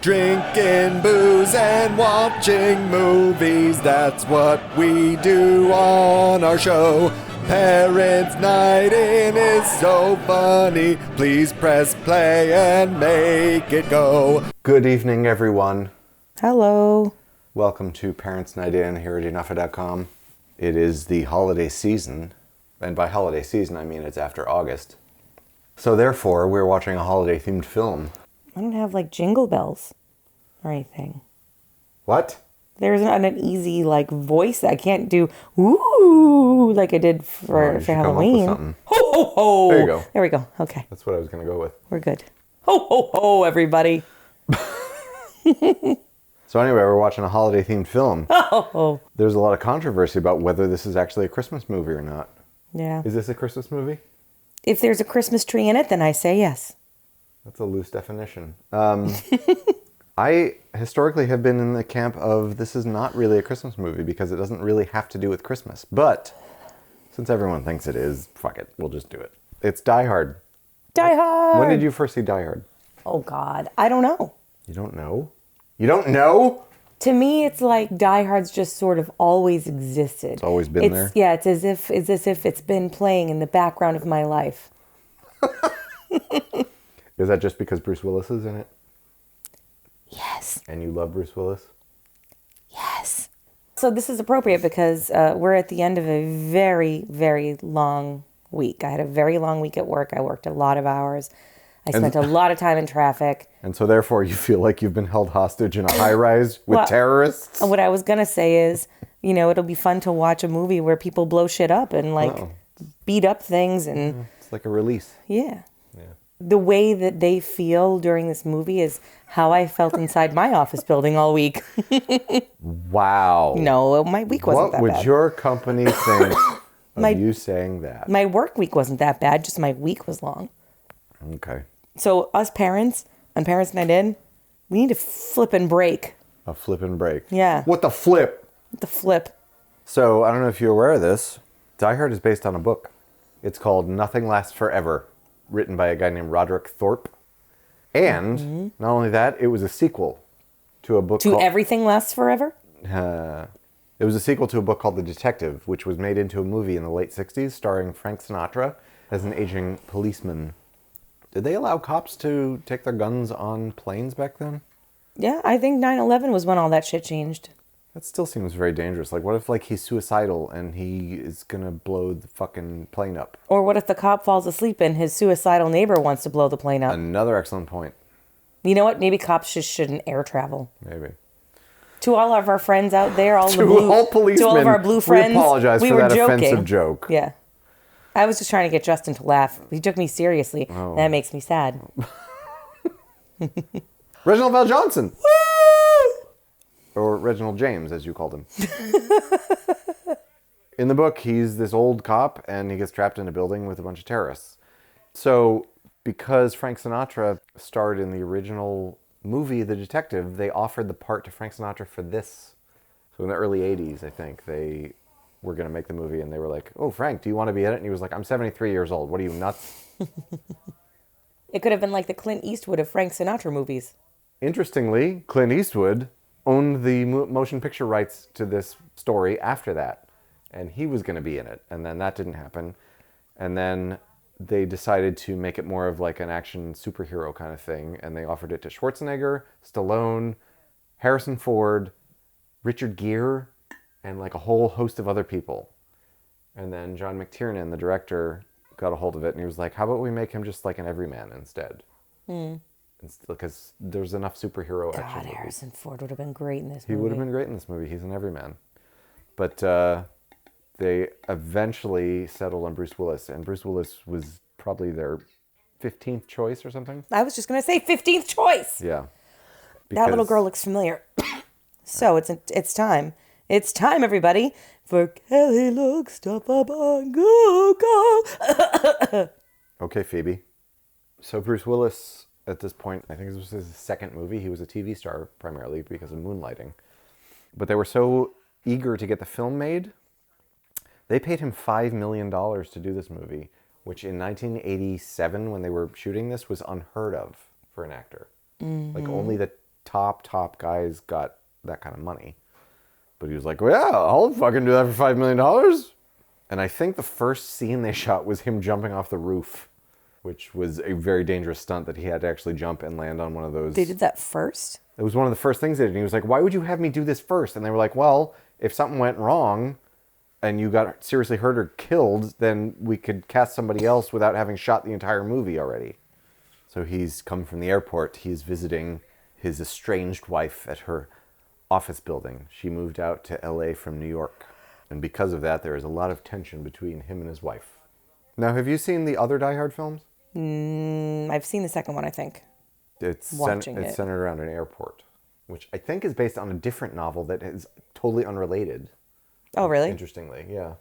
Drinking booze and watching movies, that's what we do on our show. Parents' Night In is so funny, please press play and make it go. Good evening, everyone. Hello. Welcome to Parents' Night In here at Enough.com. It is the holiday season, and by holiday season I mean it's after August. So therefore, we're watching a holiday-themed film. I don't have like jingle bells or anything. What? There's not an easy voice. I can't do ooh like I did for Halloween. Ho ho ho! There you go. There we go. Okay. That's what I was going to go with. We're good. Ho ho ho, everybody. So anyway, we're watching a holiday-themed film. Oh. There's a lot of controversy about whether this is actually a Christmas movie or not. Yeah. Is this a Christmas movie? If there's a Christmas tree in it, then I say yes. That's a loose definition. I historically have been in the camp of this is not really a Christmas movie because it doesn't really have to do with Christmas. But since everyone thinks it is, fuck it, we'll just do it. It's Die Hard. Die Hard! When did you first see Die Hard? Oh, God. I don't know. You don't know? You don't know? To me, it's like Die Hard's just sort of always existed. It's always been there? Yeah, it's as if it's been playing in the background of my life. Is that just because Bruce Willis is in it? Yes. And you love Bruce Willis? Yes. So this is appropriate because we're at the end of a very, very long week. I had a very long week at work. I worked a lot of hours. I spent a lot of time in traffic. And so therefore you feel like you've been held hostage in a high-rise with terrorists? What I was going to say is, it'll be fun to watch a movie where people blow shit up and beat up things. And it's like a release. Yeah. The way that they feel during this movie is how I felt inside my office building all week. Wow. No, my week wasn't that bad. What would your company think of you saying that? My work week wasn't that bad, just my week was long. Okay. So us parents, on Parents' Night In, we need to flip and break. A flip and break. Yeah. What the flip? The flip. So, I don't know if you're aware of this. Die Hard is based on a book. It's called Nothing Lasts Forever, written by a guy named Roderick Thorpe. And, not only that, it was a sequel to a book called... Everything Lasts Forever? It was a sequel to a book called The Detective, which was made into a movie in the late 60s, starring Frank Sinatra as an aging policeman. Did they allow cops to take their guns on planes back then? Yeah, I think 9/11 was when all that shit changed. That still seems very dangerous. What if, he's suicidal and he is gonna blow the fucking plane up? Or what if the cop falls asleep and his suicidal neighbor wants to blow the plane up? Another excellent point. You know what? Maybe cops just shouldn't air travel. Maybe. To all of our friends out there, all policemen, to all of our blue friends, we apologize for that offensive joke. Yeah. I was just trying to get Justin to laugh. He took me seriously. Oh. That makes me sad. Reginald Veljohnson! Or Reginald James, as you called him. In the book, he's this old cop, and he gets trapped in a building with a bunch of terrorists. So, because Frank Sinatra starred in the original movie, The Detective, they offered the part to Frank Sinatra for this. So in the early 80s, I think, they were going to make the movie, and they were like, oh, Frank, do you want to be in it? And he was like, I'm 73 years old. What are you, nuts? It could have been like the Clint Eastwood of Frank Sinatra movies. Interestingly, Clint Eastwood owned the motion picture rights to this story after that. And he was going to be in it. And then that didn't happen. And then they decided to make it more of an action superhero kind of thing. And they offered it to Schwarzenegger, Stallone, Harrison Ford, Richard Gere, and a whole host of other people. And then John McTiernan, the director, got a hold of it, and he was like, how about we make him just an everyman instead? Because there's enough superhero action movies. Harrison Ford would have been great in this movie. He would have been great in this movie. He's an everyman. But they eventually settled on Bruce Willis, and Bruce Willis was probably their 15th choice or something. I was just going to say 15th choice! Yeah. That little girl looks familiar. So it's time. It's time, everybody, for Kelly Looks Stuff Up on Google. Okay, Phoebe. So Bruce Willis, at this point, I think this was his second movie. He was a TV star primarily because of Moonlighting. But they were so eager to get the film made, they paid him $5 million to do this movie, which in 1987, when they were shooting this, was unheard of for an actor. Only the top guys got that kind of money. But he was like, well, yeah, I'll fucking do that for $5 million. And I think the first scene they shot was him jumping off the roof, which was a very dangerous stunt that he had to actually jump and land on one of those. They did that first? It was one of the first things they did. And he was like, why would you have me do this first? And they were like, well, if something went wrong and you got seriously hurt or killed, then we could cast somebody else without having shot the entire movie already. So he's come from the airport. He's visiting his estranged wife at her office building. She moved out to LA from New York. And because of that, there is a lot of tension between him and his wife. Now, have you seen the other Die Hard films? I've seen the second one, I think. It's centered around an airport, which I think is based on a different novel that is totally unrelated. Oh, really? Interestingly, yeah.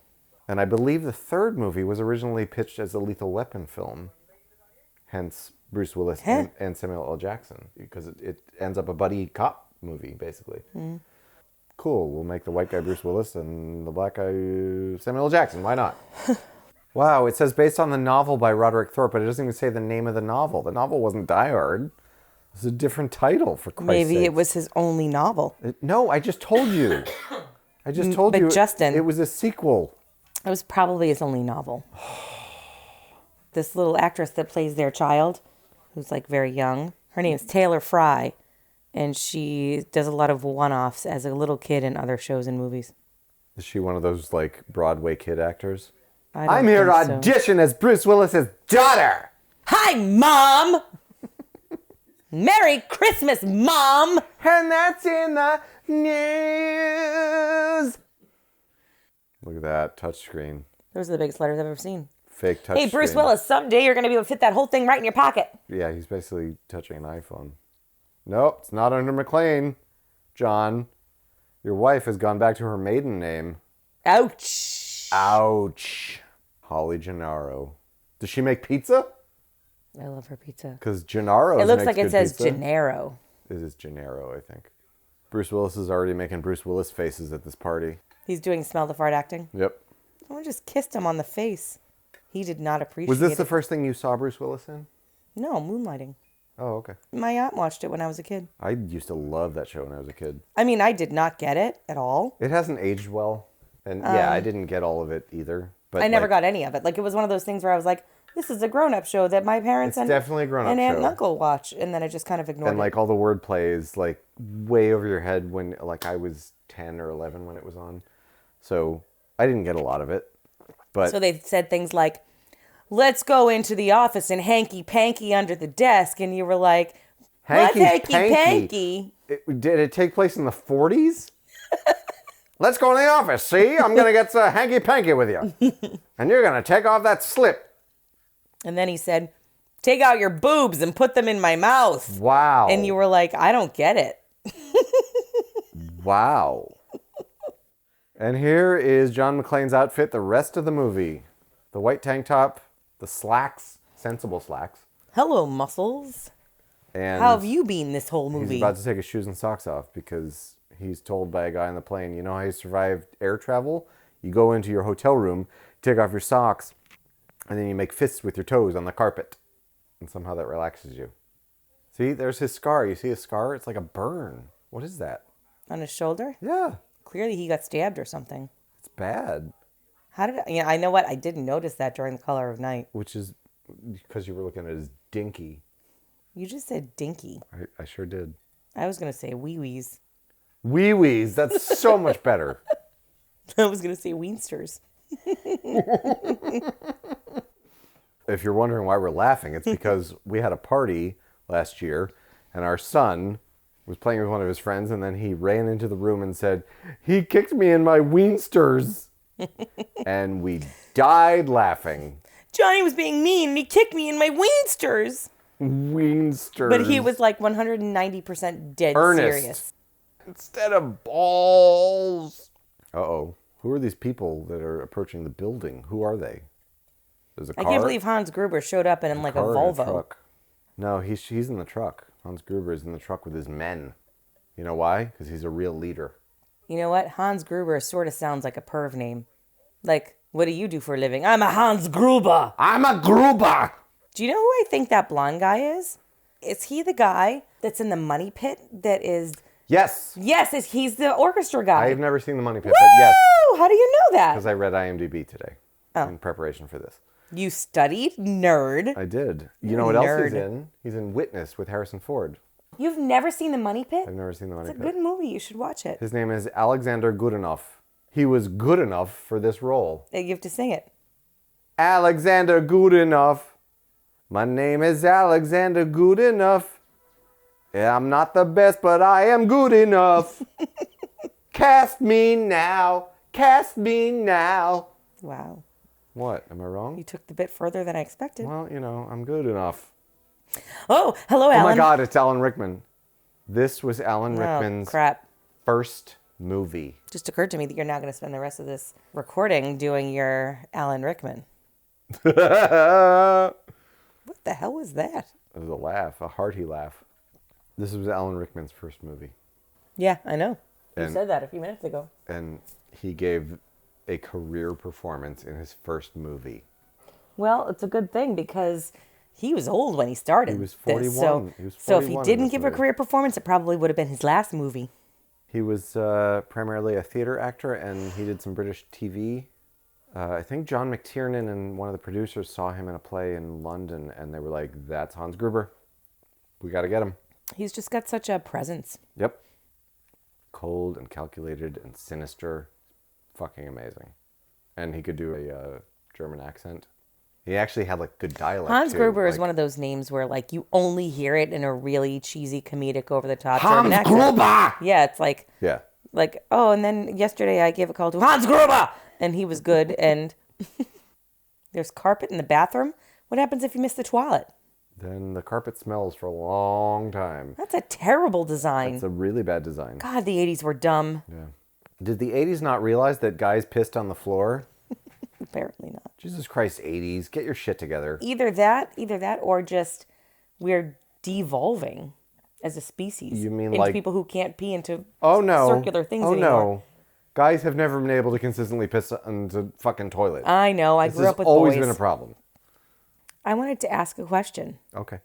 And I believe the third movie was originally pitched as a Lethal Weapon film, hence Bruce Willis and Samuel L. Jackson, because it ends up a buddy cop movie, basically. Mm. Cool, we'll make the white guy Bruce Willis and the black guy Samuel L. Jackson. Why not? Wow, it says based on the novel by Roderick Thorpe, but it doesn't even say the name of the novel. The novel wasn't Die Hard. It's a different title, for Christ's sake. Maybe it was his only novel. No, I just told you. But Justin, it was a sequel. It was probably his only novel. This little actress that plays their child, who's like very young, her name is Taylor Fry, and she does a lot of one-offs as a little kid in other shows and movies. Is she one of those like Broadway kid actors? I'm here to audition as Bruce Willis's daughter. Hi, Mom! Merry Christmas, Mom! And that's in the news. Look at that touchscreen. Those are the biggest letters I've ever seen. Fake touchscreen. Hey, Bruce Willis, someday you're going to be able to fit that whole thing right in your pocket. Yeah, he's basically touching an iPhone. Nope, it's not under McLean. John, your wife has gone back to her maiden name. Ouch. Ouch. Holly Gennaro. Does she make pizza? I love her pizza. Because Gennaro. It looks like it says Gennaro. It is Gennaro, I think. Bruce Willis is already making Bruce Willis faces at this party. He's doing smell the fart acting? Yep. Someone just kissed him on the face. He did not appreciate it. Was this the first thing you saw Bruce Willis in? No, Moonlighting. Oh, okay. My aunt watched it when I was a kid. I used to love that show when I was a kid. I mean, I did not get it at all. It hasn't aged well. And yeah, I didn't get all of it either. But I never got any of it. Like, it was one of those things where I was like, this is a grown-up show that my parents definitely a grown-up and aunt show. and uncle watch. And then I just kind of ignored it. And like all the wordplay is like way over your head when like I was 10 or 11 when it was on. So I didn't get a lot of it. But so they said things like, let's go into the office and hanky-panky under the desk. And you were like, what's hanky-panky? Did it take place in the 40s? Let's go in the office, see? I'm going to get some hanky-panky with you. And you're going to take off that slip. And then he said, take out your boobs and put them in my mouth. Wow. And you were like, I don't get it. Wow. And here is John McClane's outfit the rest of the movie. The white tank top, the slacks, sensible slacks. Hello, muscles. And how have you been this whole movie? He's about to take his shoes and socks off because he's told by a guy on the plane, you know how you survived air travel? You go into your hotel room, take off your socks, and then you make fists with your toes on the carpet. And somehow that relaxes you. See, there's his scar. You see his scar? It's like a burn. What is that? On his shoulder? Yeah. Clearly he got stabbed or something. It's bad. How did I... Yeah, I know what. I didn't notice that during The Color of Night. Which is because you were looking at his dinky. You just said dinky. I sure did. I was going to say wee-wees. Wee-wees. That's so much better. I was going to say weensters. If you're wondering why we're laughing, it's because we had a party last year and our son was playing with one of his friends and then he ran into the room and said, he kicked me in my weensters. And we died laughing. Johnny was being mean and he kicked me in my weensters. Weensters. But he was like 190% dead serious. Instead of balls. Uh-oh. Who are these people that are approaching the building? Who are they? There's a car. I can't believe Hans Gruber showed up in like a Volvo. Truck. No, he's in the truck. Hans Gruber is in the truck with his men. You know why? Because he's a real leader. You know what? Hans Gruber sort of sounds like a perv name. Like, what do you do for a living? I'm a Hans Gruber. I'm a Gruber. Do you know who I think that blonde guy is? Is he the guy that's in the Money Pit that is... Yes. Yes, he's the orchestra guy. I've never seen the Money Pit, Woo! but yes. How do you know that? Because I read IMDb today in preparation for this. You studied? Nerd. I did. You know what else he's in? He's in Witness with Harrison Ford. You've never seen the Money Pit? I've never seen the Money Pit. It's a good movie. You should watch it. His name is Alexander Goodenough. He was good enough for this role. You have to sing it. Alexander Goodenough. My name is Alexander Goodenough. Yeah, I'm not the best, but I am good enough. Cast me now. Cast me now. Wow. What? Am I wrong? You took the bit further than I expected. Well, I'm good enough. Oh, hello, Alan. Oh my God, it's Alan Rickman. This was Alan Rickman's first movie. Just occurred to me that you're now going to spend the rest of this recording doing your Alan Rickman. What the hell was that? It was a laugh, a hearty laugh. This was Alan Rickman's first movie. Yeah, I know. You said that a few minutes ago. And he gave a career performance in his first movie. Well, it's a good thing because he was old when he started. He was 41. So if he didn't give a career performance, it probably would have been his last movie. He was primarily a theater actor, and he did some British TV. I think John McTiernan and one of the producers saw him in a play in London, and they were like, that's Hans Gruber. We got to get him. He's just got such a presence. Yep. Cold and calculated and sinister. Fucking amazing. And he could do a German accent. He actually had like good dialect. Hans too. Gruber is one of those names where like you only hear it in a really cheesy, comedic, over the top Hans German accent. Gruber! Yeah, it's like oh, and then yesterday I gave a call to Hans Gruber, and he was good. And there's carpet in the bathroom. What happens if you miss the toilet? Then the carpet smells for a long time. That's a terrible design. It's a really bad design. God, the 80s were dumb. Yeah. Did the 80s not realize that guys pissed on the floor? Apparently not. Jesus Christ, 80s. Get your shit together. Either that, or just we're devolving as a species. You mean into like people who can't pee into circular things anymore? No. Guys have never been able to consistently piss into fucking toilet. I know. I grew up with boys. This has always boys. been a problem. I wanted to ask a question. Okay.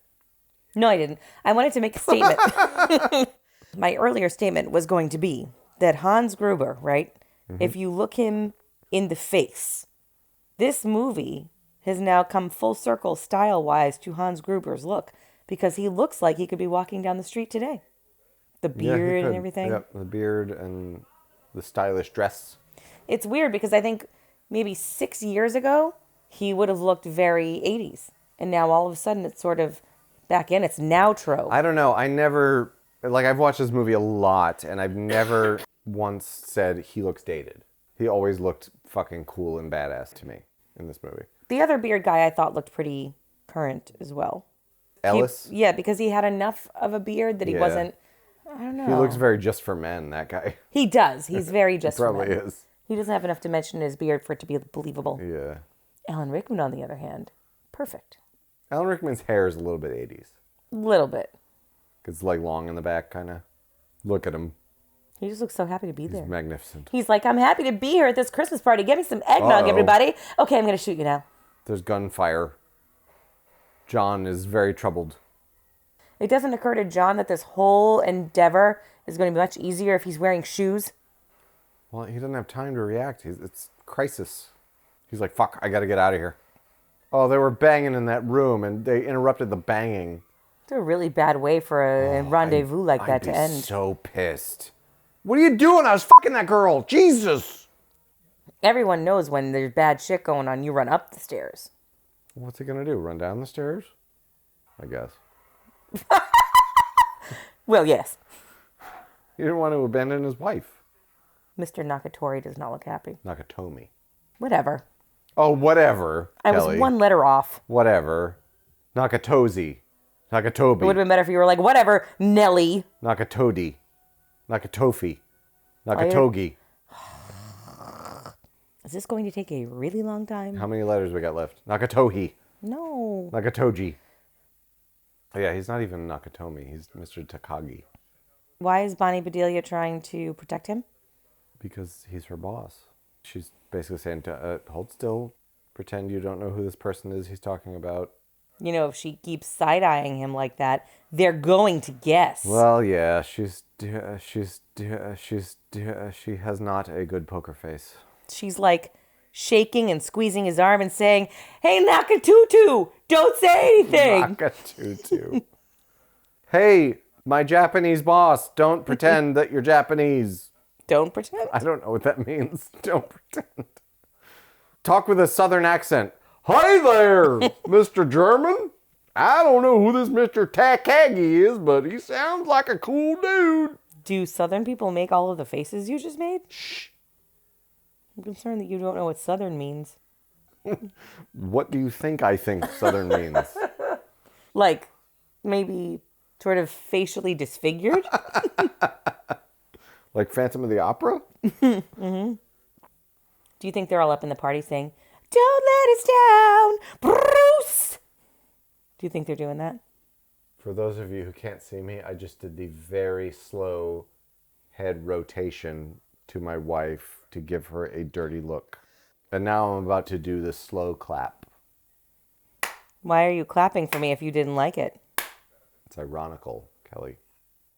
No, I didn't. I wanted to make a statement. My earlier statement was going to be that Hans Gruber, right? Mm-hmm. If you look him in the face, this movie has now come full circle style-wise to Hans Gruber's look because he looks like he could be walking down the street today. The beard and everything. Yep, the beard and the stylish dress. It's weird because I think maybe 6 years ago, he would have looked very 80s. And now all of a sudden it's sort of back in. It's now-tro. I don't know. I've watched this movie a lot, and I've never once said he looks dated. He always looked fucking cool and badass to me in this movie. The other beard guy I thought looked pretty current as well. Ellis? Because he had enough of a beard that he wasn't, I don't know. He looks very just for men, that guy. He does. He's very just for men. Probably is. He doesn't have enough dimension in his beard for it to be believable. Yeah. Alan Rickman, on the other hand, perfect. Alan Rickman's hair is a little bit 80s. A little bit. It's like long in the back, kind of. Look at him. He just looks so happy to be there. He's magnificent. He's like, I'm happy to be here at this Christmas party. Get me some eggnog, everybody. Okay, I'm going to shoot you now. There's gunfire. John is very troubled. It doesn't occur to John that this whole endeavor is going to be much easier if he's wearing shoes. Well, he doesn't have time to react. It's crisis. He's like, fuck, I got to get out of here. Oh, they were banging in that room, and they interrupted the banging. It's a really bad way for a rendezvous like that to end. I'd be so pissed. What are you doing? I was fucking that girl. Jesus. Everyone knows when there's bad shit going on, you run up the stairs. What's he going to do? Run down the stairs? I guess. Well, yes. He didn't want to abandon his wife. Mr. Nakatori does not look happy. Nakatomi. Whatever. Oh, whatever, I Kelly. was one letter off. Whatever. Nakatozi. Nakatobi. It would have been better if you were like, whatever, Nelly. Nakatodi. Nakatofi. Nakatogi. Is this going to take a really long time? How many letters we got left? Nakatohi. No. Nakatoji. Oh, yeah, he's not even Nakatomi. He's Mr. Takagi. Why is Bonnie Bedelia trying to protect him? Because he's her boss. She's basically saying to hold still, pretend you don't know who this person is he's talking about. You know, if she keeps side-eyeing him like that, they're going to guess. Well, yeah, she has not a good poker face. She's like shaking and squeezing his arm and saying, "Hey, Nakatutu, don't say anything." Nakatutu. Hey, my Japanese boss, don't pretend that you're Japanese. Don't pretend? I don't know what that means. Don't pretend. Talk with a southern accent. Hi there, Mr. German. I don't know who this Mr. Takagi is, but he sounds like a cool dude. Do Southern people make all of the faces you just made? Shh. I'm concerned that you don't know what Southern means. What do you think I think Southern means? Like, maybe sort of facially disfigured? Like Phantom of the Opera? Mm-hmm. Do you think they're all up in the party saying, "Don't let us down, Bruce"? Do you think they're doing that? For those of you who can't see me, I just did the very slow head rotation to my wife to give her a dirty look. And now I'm about to do the slow clap. Why are you clapping for me if you didn't like it? It's ironical, Kelly.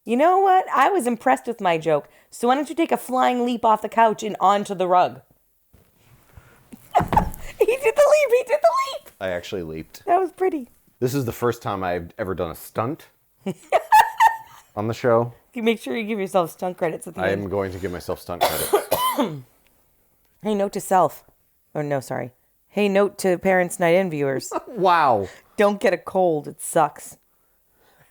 You know what? I was impressed with my joke. So why don't you take a flying leap off the couch and onto the rug? He did the leap. He did the leap. I actually leaped. That was pretty. This is the first time I've ever done a stunt on the show. You make sure you give yourself stunt credits at the I end. am going to give myself stunt credits. Hey, note to self. Or no, sorry. Hey, note to Parents Night In viewers. Wow. Don't get a cold. It sucks.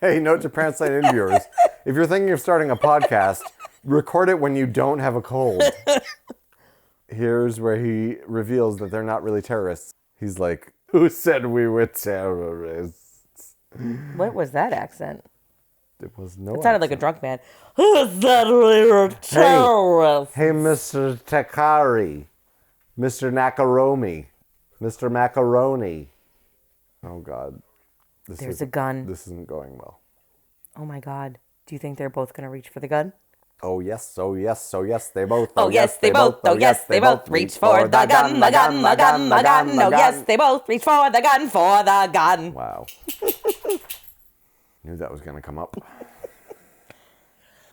Hey, note to Parents Night In viewers. If you're thinking of starting a podcast, record it when you don't have a cold. Here's where he reveals that they're not really terrorists. He's like, who said we were terrorists? What was that accent? It was no It sounded like a drunk man. Who said we were terrorists? Hey, Mr. Takari. Mr. Nakaromi. Mr. Macaroni. Oh, God. There's a gun. This isn't going well. Oh, my God. Do you think they're both going to reach for the gun? Oh, yes, oh, yes, oh, yes, they both. Oh, yes, they both. Oh, yes, they both reach for the gun, the gun, the gun, the gun. Oh, yes, they both reach for the gun, for the gun. Wow. Knew that was going to come up.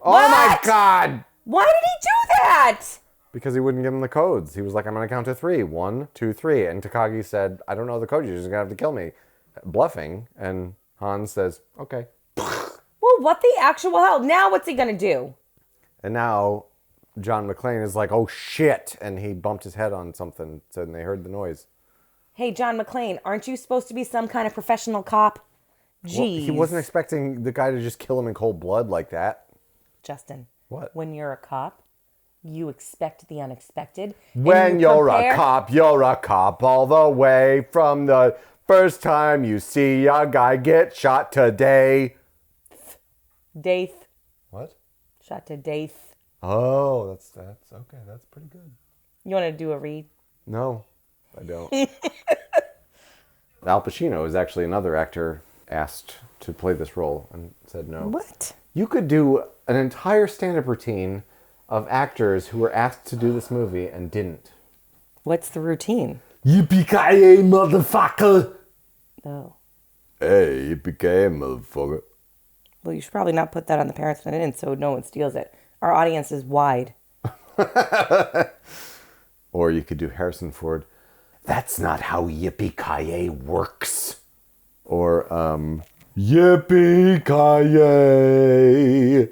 Oh, my God. Why did he do that? Because he wouldn't give him the codes. He was like, I'm going to count to 3. 1, 2, 3. And Takagi said, I don't know the code. You're just going to have to kill me. Bluffing. And Hans says, okay. Well, what the actual hell? Now what's he going to do? And now John McClane is like, oh, shit. And he bumped his head on something. So they heard the noise. Hey, John McClane, aren't you supposed to be some kind of professional cop? Jeez. Well, he wasn't expecting the guy to just kill him in cold blood like that. Justin. What? When you're a cop, you expect the unexpected. When you're a cop all the way from the first time you see a guy get shot today. Daith. What? Shot to Daith. Oh, that's okay. That's pretty good. You want to do a read? No, I don't. Al Pacino is actually another actor asked to play this role and said no. What? You could do an entire stand-up routine of actors who were asked to do this movie and didn't. What's the routine? Yippee-ki-yay, motherfucker! Oh. Hey, yippee-ki-yay, motherfucker. Well, you should probably not put that on the Parents Night In so no one steals it. Our audience is wide. Or you could do Harrison Ford. That's not how yippee-ki-yay works. Or, yippee-ki-yay,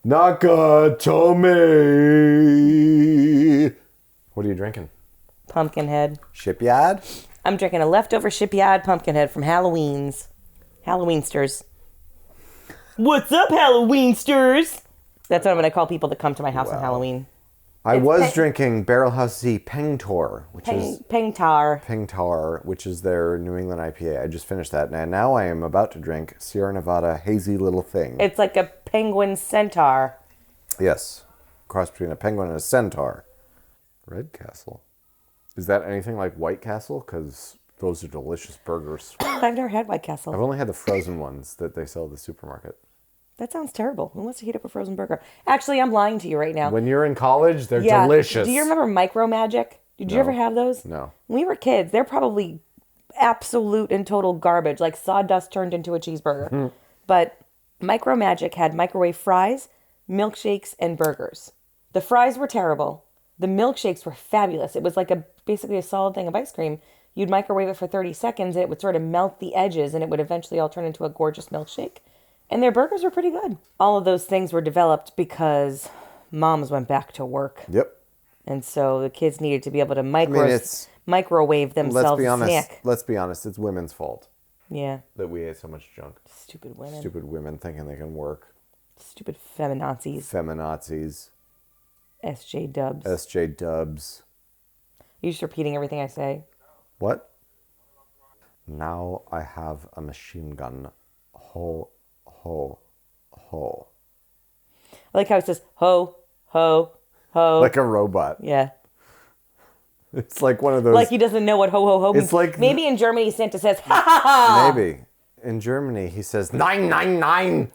Nakatomi. What are you drinking? Pumpkinhead. Shipyard? I'm drinking a leftover Shipyard Pumpkinhead from Halloweensters. What's up, Halloweensters? That's what I'm going to call people that come to my house on Halloween. I was drinking Barrel House Z Pengtor, which is Pengtar, which is their New England IPA. I just finished that, and now I am about to drink Sierra Nevada Hazy Little Thing. It's like a penguin centaur. Yes, cross between a penguin and a centaur. Red Castle. Is that anything like White Castle? Because those are delicious burgers. I've never had White Castle. I've only had the frozen ones that they sell at the supermarket. That sounds terrible. Who wants to heat up a frozen burger? Actually, I'm lying to you right now. When you're in college, they're delicious. Do you remember Micro Magic? Did you ever have those? No. When we were kids, they're probably absolute and total garbage, like sawdust turned into a cheeseburger. But Micro Magic had microwave fries, milkshakes, and burgers. The fries were terrible. The milkshakes were fabulous. It was like basically a solid thing of ice cream. You'd microwave it for 30 seconds, and it would sort of melt the edges, and it would eventually all turn into a gorgeous milkshake. And their burgers were pretty good. All of those things were developed because moms went back to work. Yep. And so the kids needed to be able to microwave themselves a snack. Let's be honest. It's women's fault. Yeah. That we ate so much junk. Stupid women. Stupid women thinking they can work. Stupid feminazis. Feminazis. SJ dubs. SJ dubs. You're just repeating everything I say. What? Now I have a machine gun. Ho, ho, ho. I like how it says ho, ho, ho. Like a robot. Yeah. It's like one of those. Like he doesn't know what ho, ho, ho means. It's like maybe in Germany Santa says ha, ha, ha. Maybe. In Germany he says 999.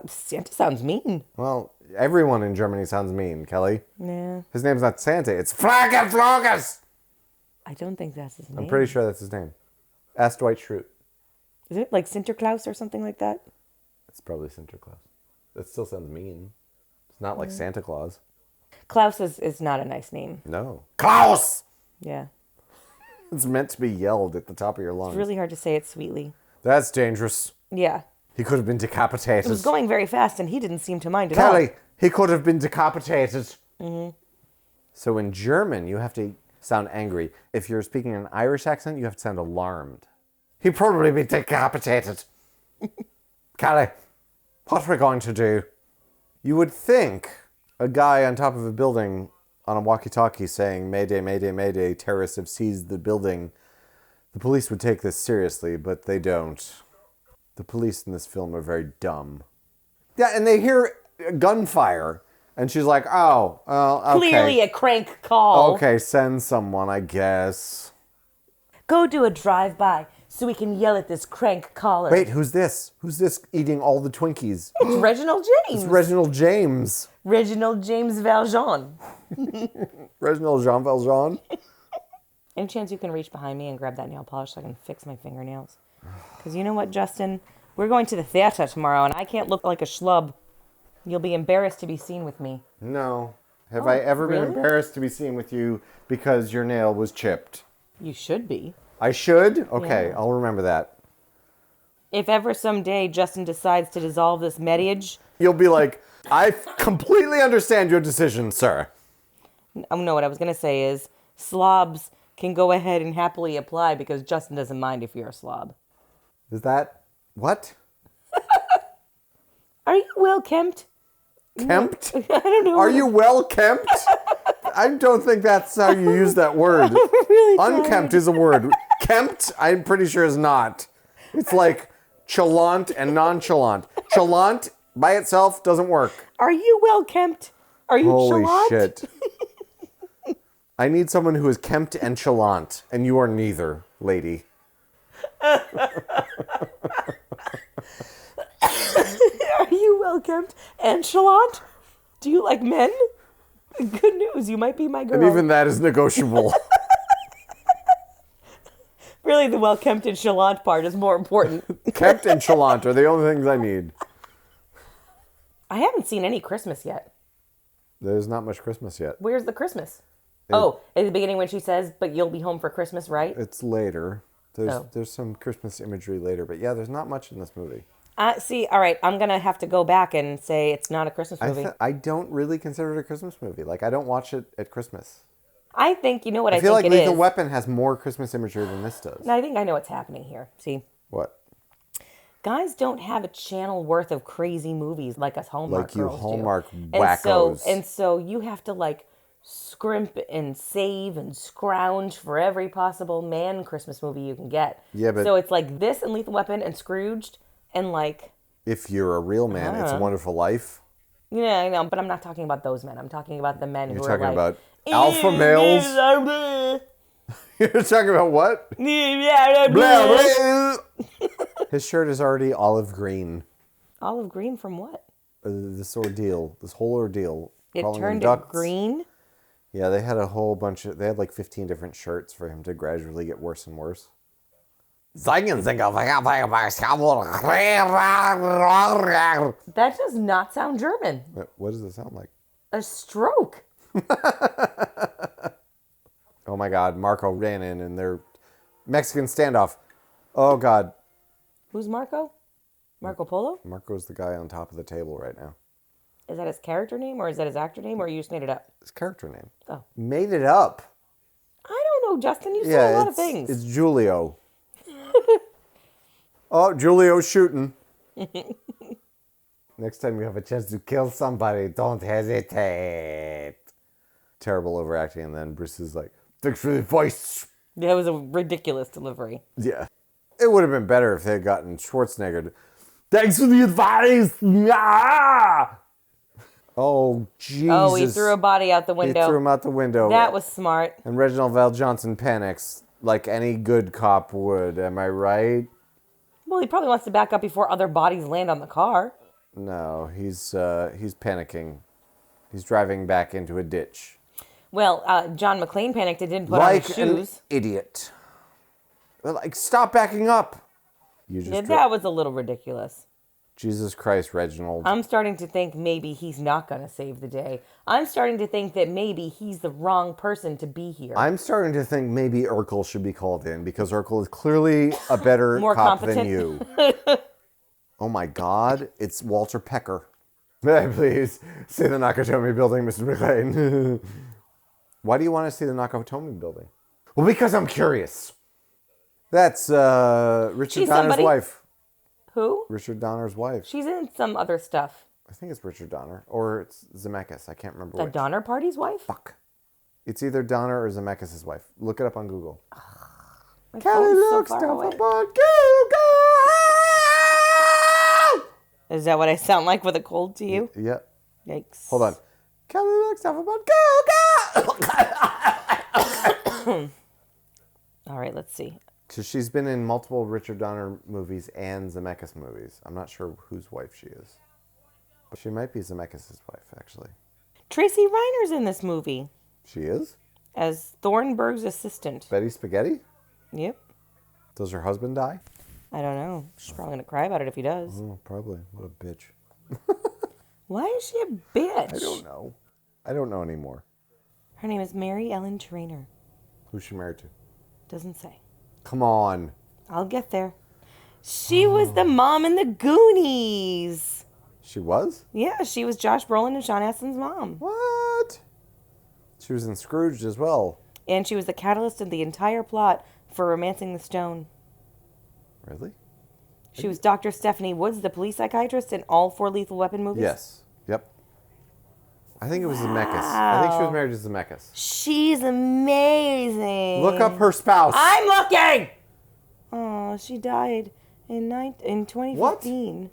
Santa sounds mean. Well, everyone in Germany sounds mean, Kelly. Yeah. His name's not Santa. It's Flaggenflogus. I don't think that's his name. I'm pretty sure that's his name. Ask Dwight Schrute. Is it like Sinterklaas or something like that? It's probably Sinterklaas. That still sounds mean. It's not like Santa Claus. Klaus is not a nice name. No. Klaus! Yeah. It's meant to be yelled at the top of your lungs. It's really hard to say it sweetly. That's dangerous. Yeah. He could have been decapitated. It was going very fast and he didn't seem to mind at all. Kelly, he could have been decapitated. Mm-hmm. So in German, you have to sound angry. If you're speaking an Irish accent, you have to sound alarmed. He'd probably be decapitated. Kelly, what are we going to do? You would think a guy on top of a building on a walkie-talkie saying, Mayday, Mayday, Mayday, terrorists have seized the building. The police would take this seriously, but they don't. The police in this film are very dumb. Yeah, and they hear gunfire, and she's like, oh, well, okay. Clearly a crank call. Okay, send someone, I guess. Go do a drive-by so we can yell at this crank caller. Wait, who's this? Who's this eating all the Twinkies? It's Reginald James. It's Reginald James. Reginald James Veljohnson. Reginald Jean Valjean. Any chance you can reach behind me and grab that nail polish so I can fix my fingernails? Because you know what, Justin? We're going to the theater tomorrow, and I can't look like a schlub. You'll be embarrassed to be seen with me. No. Have I ever been embarrassed to be seen with you because your nail was chipped? You should be. I should? Okay, Yeah. I'll remember that. If ever someday Justin decides to dissolve this marriage... You'll be like, I completely understand your decision, sir. Oh, no, what I was going to say is slobs can go ahead and happily apply because Justin doesn't mind if you're a slob. Is that... What? Are you well kempt? Kempt? I don't know. Are you well kempt? I don't think that's how you use that word. Really Unkempt is a word. Kempt, I'm pretty sure is not. It's like chalant and nonchalant. Chalant by itself doesn't work. Are you well kempt? Are you Holy chalant? shit. I need someone who is kempt and chalant, and you are neither, lady. Are you well kempt and chalant? Do you like men? Good news, you might be my girl. And even that is negotiable. Really, the well kempt and chalant part is more important. Kempt and chalant are the only things I need. I haven't seen any Christmas yet. There's not much Christmas yet. Where's the Christmas? At the beginning when she says, but you'll be home for Christmas, right? It's later. There's some Christmas imagery later, but yeah, there's not much in this movie. See, all right, I'm going to have to go back and say it's not a Christmas movie. I don't really consider it a Christmas movie. Like, I don't watch it at Christmas. I think, you know what I feel think like it Lethal is? Weapon has more Christmas imagery than this does. I think I know what's happening here. See? What? Guys don't have a channel worth of crazy movies like us Hallmark Like you girls Hallmark do. wackos. And so you have to like scrimp and save and scrounge for every possible man Christmas movie you can get. Yeah, but... So it's like this and Lethal Weapon and Scrooged and like... If You're a Real Man, It's a Wonderful Life. Yeah, I know, but I'm not talking about those men. I'm talking about the men who are like... You're talking about alpha males? You're talking about what? Blah, blah. His shirt is already olive green. Olive green from what? This whole ordeal. It calling turned him it ducks. green? Yeah, they had a whole bunch of... They had like 15 different shirts for him to gradually get worse and worse. That does not sound German. What does it sound like? A stroke. Oh my God, Marco ran in and their Mexican standoff. Oh God. Who's Marco? Marco Polo? Marco's the guy on top of the table right now. Is that his character name or is that his actor name or you just made it up? His character name. Oh. Made it up. I don't know, Justin. You say a lot of things. It's Julio. Oh, Julio's shooting. Next time you have a chance to kill somebody, don't hesitate. Terrible overacting, and then Bruce is like, thanks for the advice. That was a ridiculous delivery. Yeah. It would have been better if they had gotten Schwarzenegger. Thanks for the advice. Ah! Oh, Jesus. Oh, he threw a body out the window. He threw him out the window. That was smart. And Reginald Veljohnson panics like any good cop would. Am I right? Well, he probably wants to back up before other bodies land on the car. No, he's panicking. He's driving back into a ditch. Well, John McClane panicked and didn't put on his shoes. Like an idiot. Like, stop backing up. That was a little ridiculous. Jesus Christ, Reginald. I'm starting to think maybe he's not going to save the day. I'm starting to think that maybe he's the wrong person to be here. I'm starting to think maybe Urkel should be called in because Urkel is clearly a better More cop competent. than you. Oh my God, it's Walter Pecker. May I please see the Nakatomi building, Mr. McLean? Why do you want to see the Nakatomi building? Well, because I'm curious. That's Richard She's Donner's somebody. wife. Who? Richard Donner's wife. She's in some other stuff. I think it's Richard Donner. Or it's Zemeckis. I can't remember The which. Donner Party's wife? Fuck. It's either Donner or Zemeckis' wife. Look it up on Google. My Kelly phone's so looks far stuff away. upon Google! Is that what I sound like with a cold to you? Yeah. Yikes. Hold on. Kelly looks stuff upon Google! All right, let's see. So she's been in multiple Richard Donner movies and Zemeckis movies. I'm not sure whose wife she is. But she might be Zemeckis' wife, actually. Tracy Reiner's in this movie She is? as Thornburg's assistant. Betty Spaghetti? Yep. Does her husband die? I don't know. She's probably going to cry about it if he does. Oh, probably. What a bitch. Why is she a bitch? I don't know. I don't know anymore. Her name is Mary Ellen Trainor. Who's she married to? Doesn't say. Come on. I'll get there. She was the mom in the Goonies. She was? Yeah, she was Josh Brolin and Sean Astin's mom. What? She was in Scrooged as well. And she was the catalyst in the entire plot for Romancing the Stone. Really? She was Dr. Stephanie Woods, the police psychiatrist in all 4 Lethal Weapon movies. Yes. Yep. I think it was Zemeckis. I think she was married to Zemeckis. She's amazing. Look up her spouse. I'm looking! Oh, she died in 2015.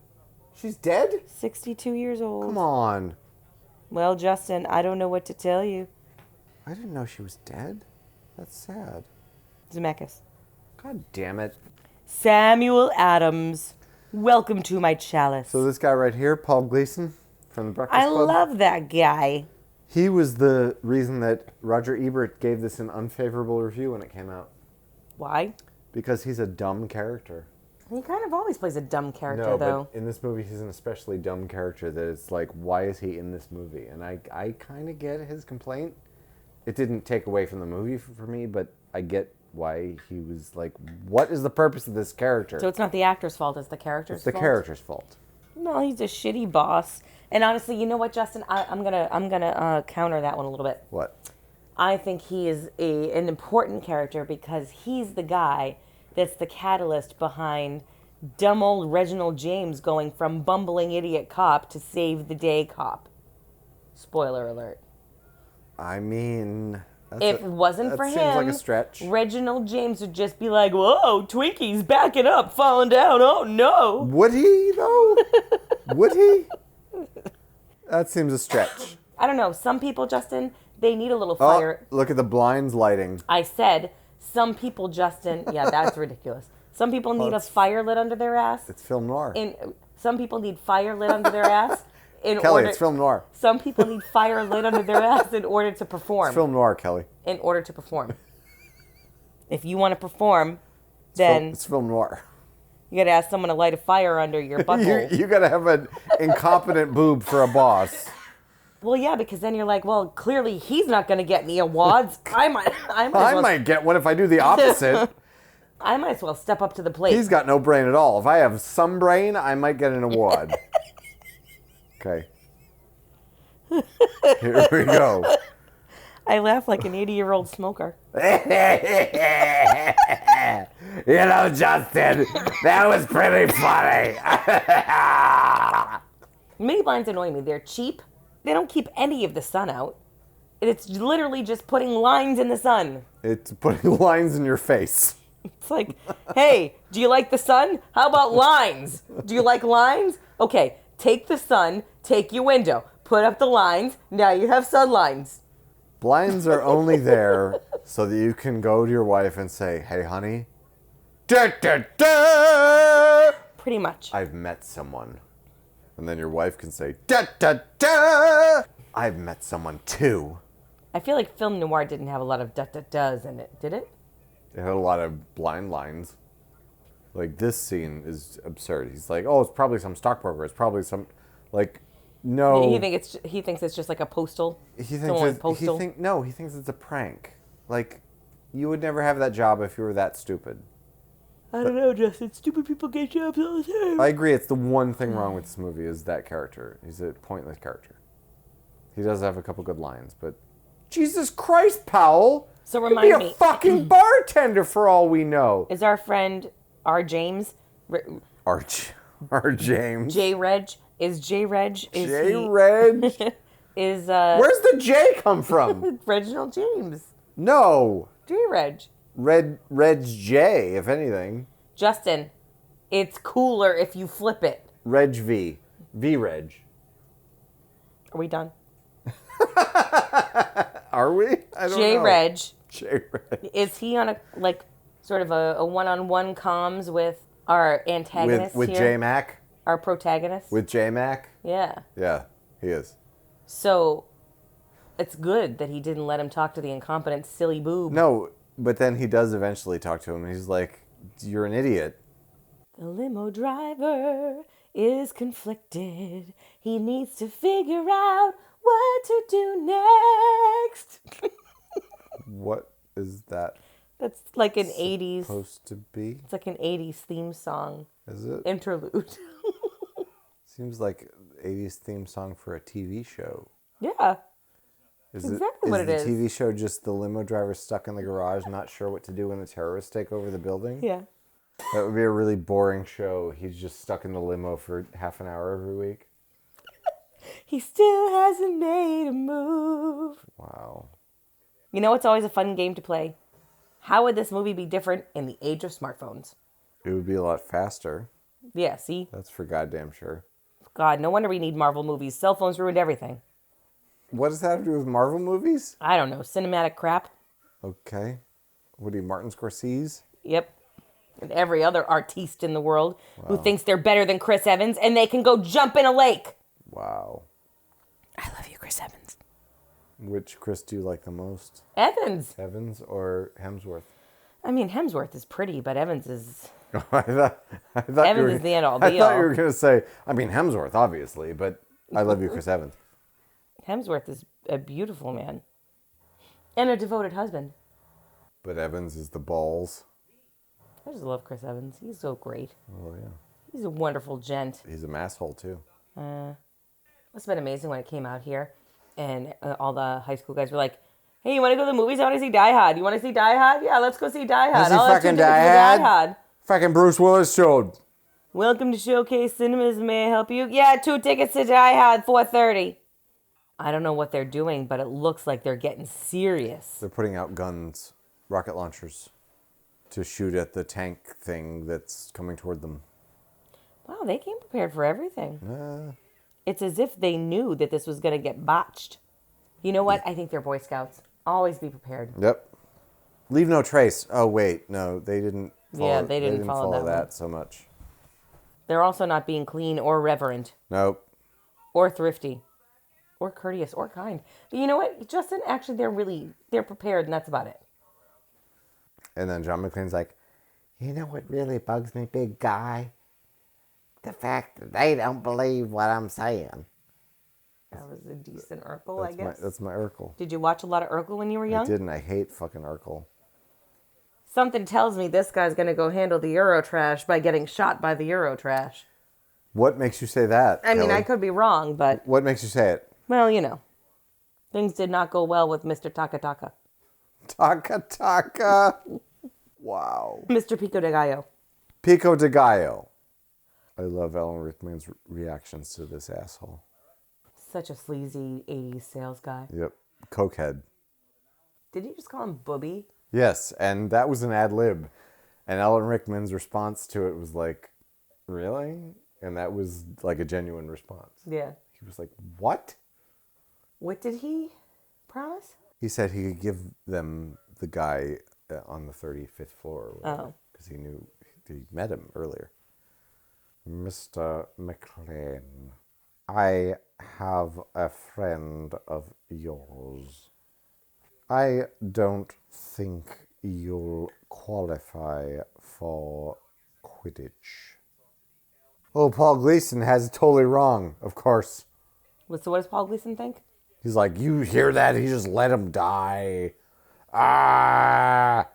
She's dead? 62 years old. Come on. Well, Justin, I don't know what to tell you. I didn't know she was dead. That's sad. Zemeckis. God damn it. Samuel Adams. Welcome to my chalice. So this guy right here, Paul Gleason from The Breakfast I Club. love that guy. He was the reason that Roger Ebert gave this an unfavorable review when it came out. Why? Because he's a dumb character. He kind of always plays a dumb character, No, though. but in this movie, he's an especially dumb character that it's like, why is he in this movie? And I kind of get his complaint. It didn't take away from the movie for me, but I get why he was like, what is the purpose of this character? So it's not the actor's fault, it's the character's It's the fault? character's fault. No, he's a shitty boss. And honestly, you know what, Justin? I'm gonna counter that one a little bit. What? I think he is an important character because he's the guy that's the catalyst behind dumb old Reginald James going from bumbling idiot cop to save the day cop. Spoiler alert. I mean... If it wasn't for him, seems like a stretch. Reginald James would just be like, whoa, Twinkie's backing up, falling down, oh no. Would he, though? Would he? That seems a stretch. I don't know. Some people, Justin, they need a little fire. Oh, look at the blinds lighting. I said, some people, Justin, yeah, that's ridiculous. Some people need a fire lit under their ass. It's film noir. Some people need fire lit under their ass. Kelly, it's film noir. Some people need fire lit under their ass in order to perform. It's film noir, Kelly. In order to perform. If you want to perform, then It's film noir. you got to ask someone to light a fire under your butthole. You got to have an incompetent boob for a boss. Well, yeah, because then you're like, well, clearly he's not going to get me awards. I might get one if I do the opposite. I might as well step up to the plate. He's got no brain at all. If I have some brain, I might get an award. Okay. Here we go. I laugh like an 80-year-old smoker. Justin, that was pretty funny. Mini blinds annoy me. They're cheap. They don't keep any of the sun out. It's literally just putting lines in the sun. It's putting lines in your face. It's like, hey, do you like the sun? How about lines? Do you like lines? Okay, take the sun, take your window, put up the lines, now you have sun lines. Blinds are only there so that you can go to your wife and say, hey, honey, da, da, da, Pretty much. I've met someone. And then your wife can say, da, da, da, I've met someone too. I feel like film noir didn't have a lot of da-da-das in it, did it? It had a lot of blind lines. Like, this scene is absurd. He's like, oh, it's probably some stockbroker. It's probably some, like, no. He thinks it's just like a postal. He thinks it's a prank. Like, you would never have that job if you were that stupid. I don't know, Justin. Stupid people get jobs all the time. I agree. It's the one thing wrong with this movie is that character. He's a pointless character. He does have a couple good lines, but Jesus Christ, Powell! So remind be me, a fucking bartender for all we know. is our friend R. James? R. James. J. Reg? Is J. Reg? J. Reg? Is Where's the J come from? Reginald James? No. J. Reg. Reg J, if anything. Justin, it's cooler if you flip it. Reg V. V Reg. Are we done? Are we? I don't know. J. Reg. J. Reg. Is he on a sort of a one-on-one comms with our antagonist with here? J Mac? Our protagonist? With J Mac? Yeah. Yeah, he is. So it's good that he didn't let him talk to the incompetent silly boob. No, but then he does eventually talk to him, and he's like, you're an idiot. The limo driver is conflicted. He needs to figure out what to do next. What is that That's like an 80s. supposed to be? It's like an 80s theme song. Is it? Interlude. Seems like 80s theme song for a TV show. Yeah. Is exactly what it is. the TV show just the limo driver stuck in the garage, not sure what to do when the terrorists take over the building? Yeah. That would be a really boring show. He's just stuck in the limo for half an hour every week. He still hasn't made a move. Wow. You know, it's always a fun game to play. How would this movie be different in the age of smartphones? It would be a lot faster. Yeah, see? That's for goddamn sure. God, no wonder we need Marvel movies. Cell phones ruined everything. What does that have to do with Marvel movies? I don't know. Cinematic crap. Okay. What are you, Martin Scorsese? Yep. And every other artiste in the world who thinks they're better than Chris Evans and they can go jump in a lake. Wow. I love you, Chris Evans. Which Chris do you like the most? Evans. Evans or Hemsworth? I mean, Hemsworth is pretty, but Evans is... I thought Evans is the end all be I thought all. you were going to say, I mean, Hemsworth, obviously, but I love you, Chris Evans. Hemsworth is a beautiful man. And a devoted husband. But Evans is the balls. I just love Chris Evans. He's so great. Oh, yeah. He's a wonderful gent. He's a masshole, too. Must have been amazing when it came out here. And all the high school guys were like, hey, you want to go to the movies? I want to see Die Hard. You want to see Die Hard? Yeah, let's go see Die Hard. Is he fucking Die Hard? Fucking Bruce Willis showed. Welcome to Showcase Cinemas. May I help you? Yeah, 2 tickets to Die Hard, 4:30. I don't know what they're doing, but it looks like they're getting serious. They're putting out guns, rocket launchers, to shoot at the tank thing that's coming toward them. Wow, they came prepared for everything. It's as if they knew that this was going to get botched. You know what? I think they're Boy Scouts. Always be prepared. Yep. Leave no trace. Oh, wait. No, they didn't follow, Yeah, they didn't follow that so much. They're also not being clean or reverent Nope. or thrifty or courteous or kind. But you know what? Justin, actually, they're prepared, and that's about it. And then John McClane's like, You know what really bugs me, big guy? The fact that they don't believe what I'm saying. That was a decent Urkel, I guess. That's my Urkel. Did you watch a lot of Urkel when you were young? I didn't. I hate fucking Urkel. Something tells me this guy's going to go handle the Eurotrash by getting shot by the Eurotrash. What makes you say that? I mean, Kelly? I could be wrong, but, What makes you say it? well, you know. Things did not go well with Mr. Taka Taka. Taka Taka. Wow. Mr. Pico de Gallo. Pico de Gallo. I love Alan Rickman's reactions to this asshole. Such a sleazy 80s sales guy. Yep. Cokehead. Did you just call him Booby? Yes, and that was an ad lib. And Alan Rickman's response to it was like, really? And that was like a genuine response. Yeah. He was like, what? What did he promise? He said he could give them the guy on the 35th floor or whatever. Because he knew, he met him earlier. Mr. McLean, I have a friend of yours. I don't think you'll qualify for Quidditch. Oh, Paul Gleason has it totally wrong, of course. So what does Paul Gleason think? He's like, you hear that? He just let him die. Ah!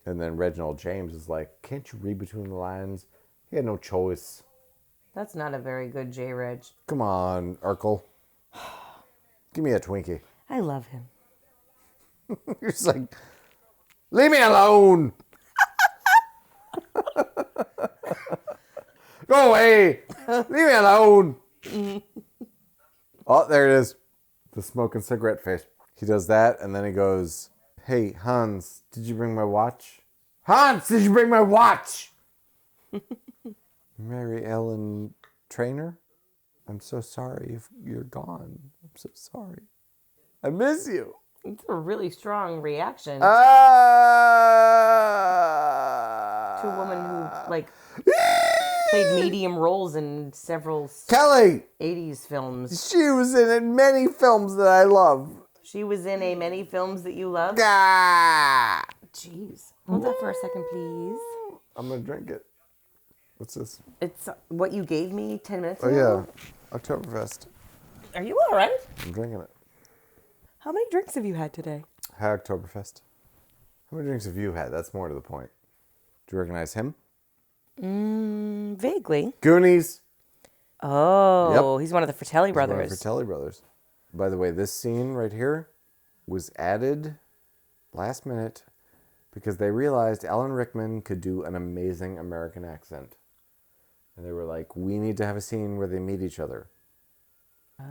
And then Reginald James is like, can't you read between the lines? He had no choice. That's not a very good J-Reg. Come on, Urkel. Give me a Twinkie. I love him. You're just like, leave me alone. Go away. Leave me alone. Oh, there it is. The smoking cigarette face. He does that, and then he goes, hey, Hans, did you bring my watch? Hans, did you bring my watch? Mary Ellen Trainer, I'm so sorry if you're gone. I'm so sorry. I miss you. It's a really strong reaction To to a woman who, like, played medium roles in several Kelly! 80s films. She was in many films that I love. She was in many films that you love? Ah! Jeez. Hold that for a second, please. I'm going to drink it. What's this? It's what you gave me 10 minutes Oh, ago? yeah. Oktoberfest. Are you all right? I'm drinking it. How many drinks have you had today? Hi, Oktoberfest. How many drinks have you had? That's more to the point. Do you recognize him? Vaguely. Goonies. Oh, he's one of the Fratelli brothers. One of the Fratelli brothers. By the way, this scene right here was added last minute because they realized Alan Rickman could do an amazing American accent. And they were like, we need to have a scene where they meet each other.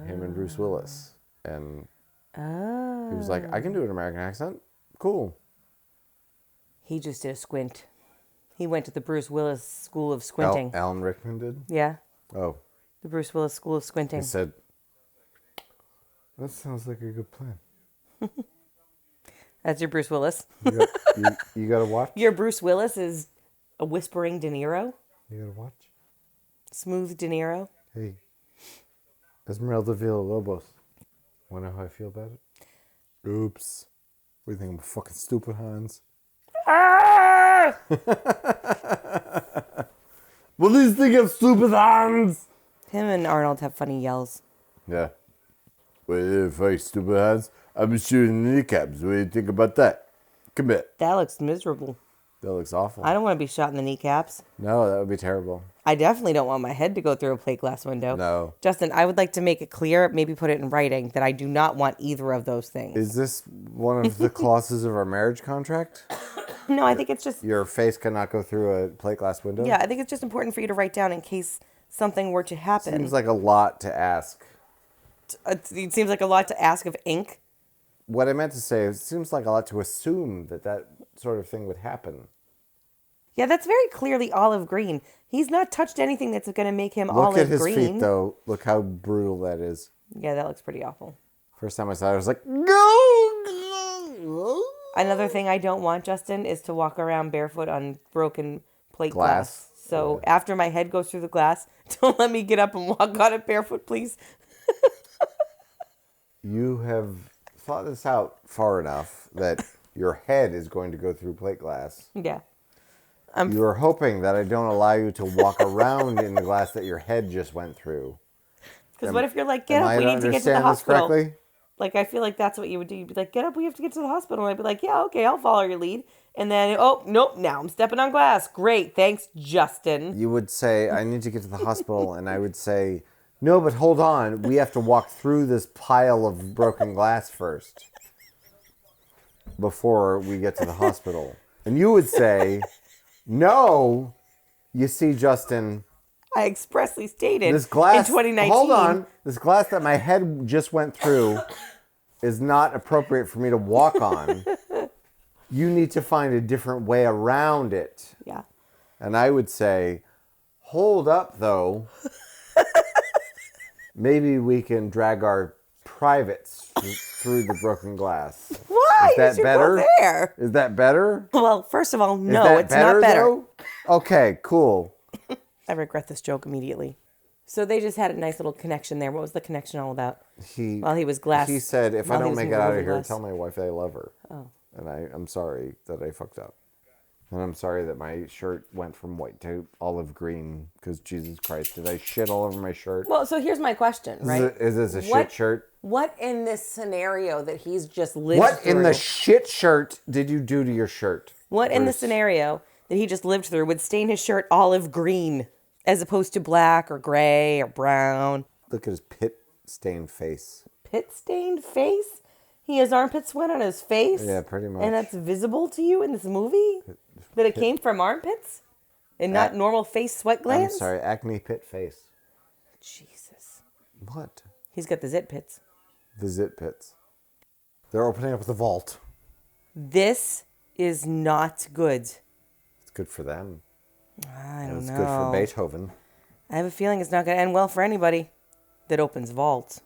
Him and Bruce Willis. And he was like, I can do an American accent. Cool. He just did a squint. He went to the Bruce Willis School of Squinting. Alan Rickman did? Yeah, Oh. the Bruce Willis School of Squinting. He said, that sounds like a good plan. That's your Bruce Willis. You got to watch? Your Bruce Willis is a whispering De Niro. You got to watch? Smooth De Niro. Hey, Esmeralda Villalobos. Want to know how I feel about it? Oops. What do you think? I'm fucking stupid, Hans? Ah! What do you think of stupid, Hans? Him and Arnold have funny yells. Yeah. Well, if I stupid Hans, I'm shooting the kneecaps. What do you think about that? Come here. That looks miserable. That looks awful. I don't want to be shot in the kneecaps. No, that would be terrible. I definitely don't want my head to go through a plate glass window. No. Justin, I would like to make it clear, maybe put it in writing, that I do not want either of those things. Is this one of the clauses of our marriage contract? No, I think it's just... Your face cannot go through a plate glass window? Yeah, I think it's just important for you to write down in case something were to happen. Seems like a lot to ask. It seems like a lot to ask of ink. What I meant to say is it seems like a lot to assume that sort of thing would happen. Yeah, that's very clearly olive green. He's not touched anything that's going to make him Look olive at his green. feet, though. Look how brutal that is. Yeah, that looks pretty awful. First time I saw it, I was like, no! Another thing I don't want, Justin, is to walk around barefoot on broken plate glass. So after my head goes through the glass, don't let me get up and walk on it barefoot, please. You have thought this out far enough that your head is going to go through plate glass. Yeah. You are hoping that I don't allow you to walk around in the glass that your head just went through. Because what if you're like, get Am up, I we to need to get to the understand this hospital. correctly? Like, I feel like that's what you would do. You'd be like, get up, we have to get to the hospital. And I'd be like, yeah, okay, I'll follow your lead. And then, oh, nope, now I'm stepping on glass. Great, thanks, Justin. You would say, I need to get to the hospital, and I would say, no, but hold on. We have to walk through this pile of broken glass first before we get to the hospital. And you would say, no, you see, Justin, I expressly stated this glass, in 2019. hold on, this glass that my head just went through is not appropriate for me to walk on. You need to find a different way around it. Yeah. And I would say, hold up, though. Maybe we can drag our privates through the broken glass. Why? Is that You should better? go there. Is that better? Well, first of all, Is no, that it's not better. Though? Okay, cool. I regret this joke immediately. So they just had a nice little connection there. What was the connection all about? While he was glass. He said, if I while he don't was make it moving out over of here, glass. tell my wife I love her. Oh. And I'm sorry that I fucked up. And I'm sorry that my shirt went from white to olive green because Jesus Christ, did I shit all over my shirt? Well, so here's my question, right? Is this a What- shit shirt? What in this scenario that he's just lived What through? in the shit shirt did you do to your shirt? What in the Bruce? scenario that he just lived through would stain his shirt olive green as opposed to black or gray or brown? Look at his pit-stained face. Pit-stained face? He has armpit sweat on his face? Yeah, pretty much. And that's visible to you in this movie? That it came from armpits? And not normal face sweat I'm glands? sorry, acne pit face. Jesus. What? He's got the zit pits. The zit pits. They're opening up the vault. This is not good. It's good for them. I And don't it's know. good for Beethoven. I have a feeling it's not going to end well for anybody that opens vaults.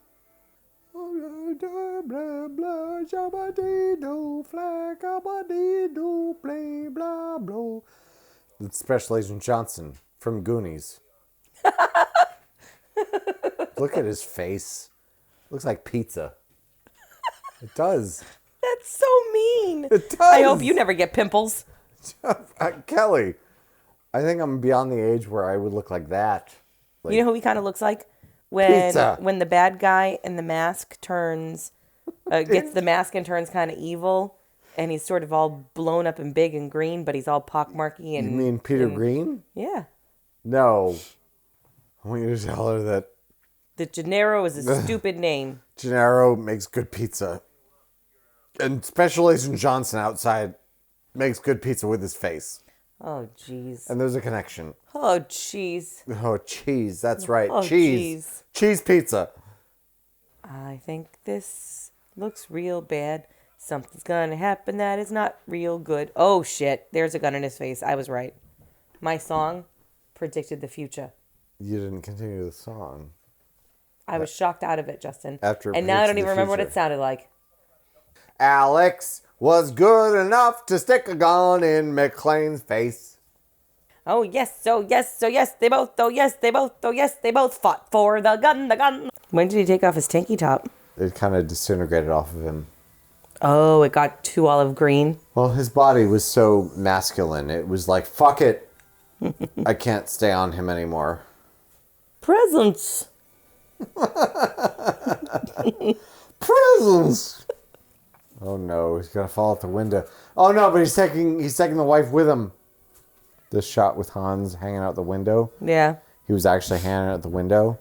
It's Special Agent Johnson from Goonies. Look at his face. Looks like pizza. It does. That's so mean. It does. I hope you never get pimples. Kelly, I think I'm beyond the age where I would look like that. Like, You know who he kind of looks like? When Pizza. when the bad guy in the mask turns, gets the mask and turns kind of evil, and he's sort of all blown up and big and green, but he's all pockmarky and. you mean Peter Green? Yeah. No. I want you to tell her that The Gennaro is a stupid name. Gennaro makes good pizza. And Special Agent Johnson outside makes good pizza with his face. Oh, jeez. And there's a connection. Oh, jeez. Oh, cheese. That's right. Oh, cheese. Cheese pizza. I think this looks real bad. Something's gonna happen that is not real good. Oh, shit. There's a gun in his face. I was right. My song predicted the future. You didn't continue the song. I was shocked out of it, Justin. After it and now I don't predicted even the remember what future. it sounded like. Alex was good enough to stick a gun in McLean's face. Oh, yes, oh, yes, oh, yes, they both, oh, yes, they both, oh, yes, they both fought for the gun, the gun. When did he take off his tanky top? It kind of disintegrated off of him. Oh, it got too olive green. Well, his body was so masculine. It was like, fuck it. I can't stay on him anymore. Presents. Presents. Oh no, he's gonna fall out the window. Oh no, but he's taking the wife with him. This shot with Hans hanging out the window. Yeah. He was actually hanging out the window,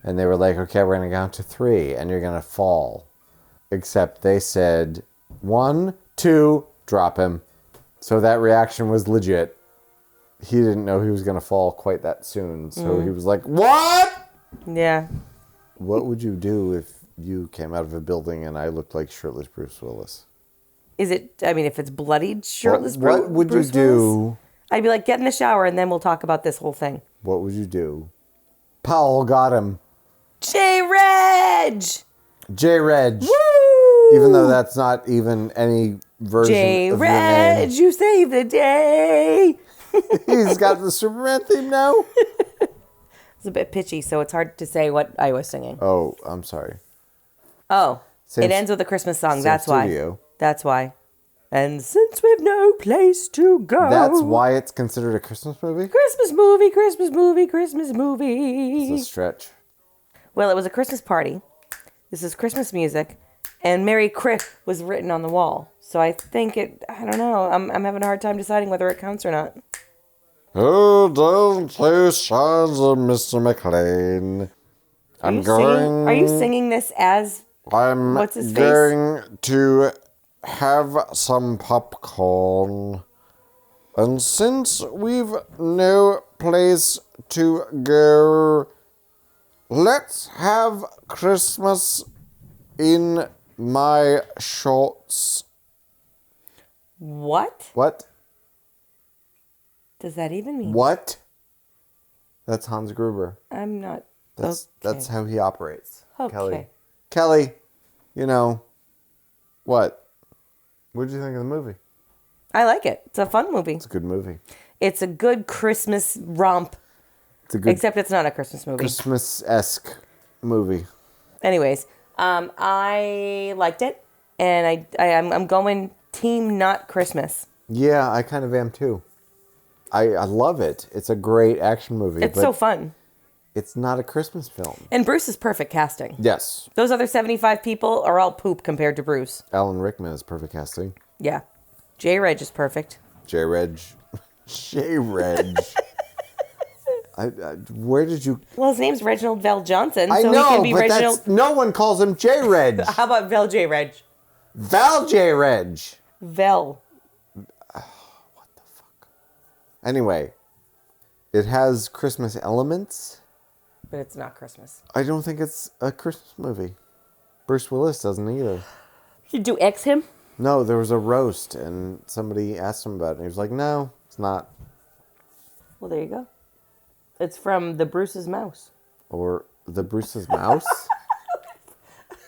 and they were like, "Okay, we're gonna count to 3, and you're gonna fall." Except they said 1, 2, drop him. So that reaction was legit. He didn't know he was gonna fall quite that soon, so he was like, "What?" Yeah. What would you do if you came out of a building and I looked like shirtless Bruce Willis? Is it, I mean, if it's bloodied shirtless What would Bruce you do? Willis, I'd be like, get in the shower and then we'll talk about this whole thing. What would you do? Powell got him. J-Reg! J-Reg. Woo! Even though that's not even any version of your name. J-Reg, you saved the day! He's got the Superman theme now? It's a bit pitchy, so it's hard to say what I was singing. Oh, I'm sorry. Oh, Same it ends with a Christmas song. same That's why. studio. That's why. And since we've no place to go. That's why it's considered a Christmas movie? Christmas movie, Christmas movie, Christmas movie. It's a stretch. Well, it was a Christmas party. This is Christmas music. And Merry Crick was written on the wall. So I think I don't know. I'm having a hard time deciding whether it counts or not. Oh, don't play songs of Mr. McLean. Are you singing this as what's his face? going to have some popcorn. And since we've no place to go, let's have Christmas in my shorts. What? What? Does that even mean? What? That's Hans Gruber. I'm not. That's how he operates. Okay. Kelly, you know, what? What did you think of the movie? I like it. It's a fun movie. It's a good movie. It's a good Christmas romp. It's a good Except it's not a Christmas movie. Christmas-esque movie. Anyways, I liked it, and I'm going team not Christmas. Yeah, I kind of am too. I love it. It's a great action movie. It's so fun. It's not a Christmas film. And Bruce is perfect casting. Yes. Those other 75 people are all poop compared to Bruce. Alan Rickman is perfect casting. Yeah. J-Reg is perfect. J-Reg. J-Reg. Where did you... Well, his name's Reginald Veljohnson, I so know, he can be but Reginald. no one calls him J-Reg. How about Vel J-Reg? Val J-Reg. Vel. Anyway, it has Christmas elements. But it's not Christmas. I don't think it's a Christmas movie. Bruce Willis doesn't either. You do X him? No, there was a roast, and somebody asked him about it, and he was like, no, it's not. Well, there you go. It's from the Bruce's Mouse. Or the Bruce's Mouse?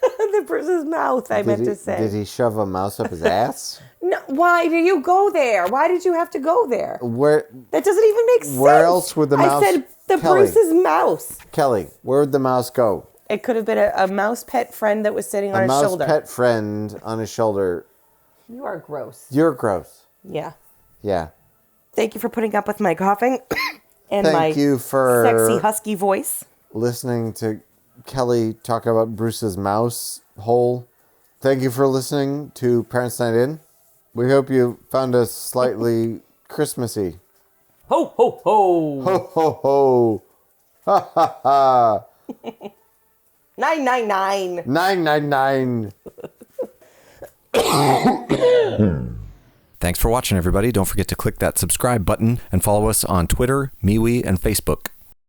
The Bruce's Mouth, I meant to say. Did he shove a mouse up his ass? No, why do you go there? Why did you have to go there? Where? That doesn't even make sense. Where else would the mouse... I said the Kelly, Bruce's Mouse. Kelly, where would the mouse go? It could have been a mouse pet friend that was sitting on his shoulder. A mouse pet friend on his shoulder. You are gross. You're gross. Yeah. Yeah. Thank you for putting up with my coughing and Thank you for sexy husky voice. Listening to Kelly talk about Bruce's mouse hole. Thank you for listening to Parents Night In. We hope you found us slightly Christmassy. Ho, ho, ho. Ho, ho, ho. Ha, ha, ha. 999. 999. Thanks for watching, everybody. Don't forget to click that subscribe button and follow us on Twitter, MeWe, and Facebook.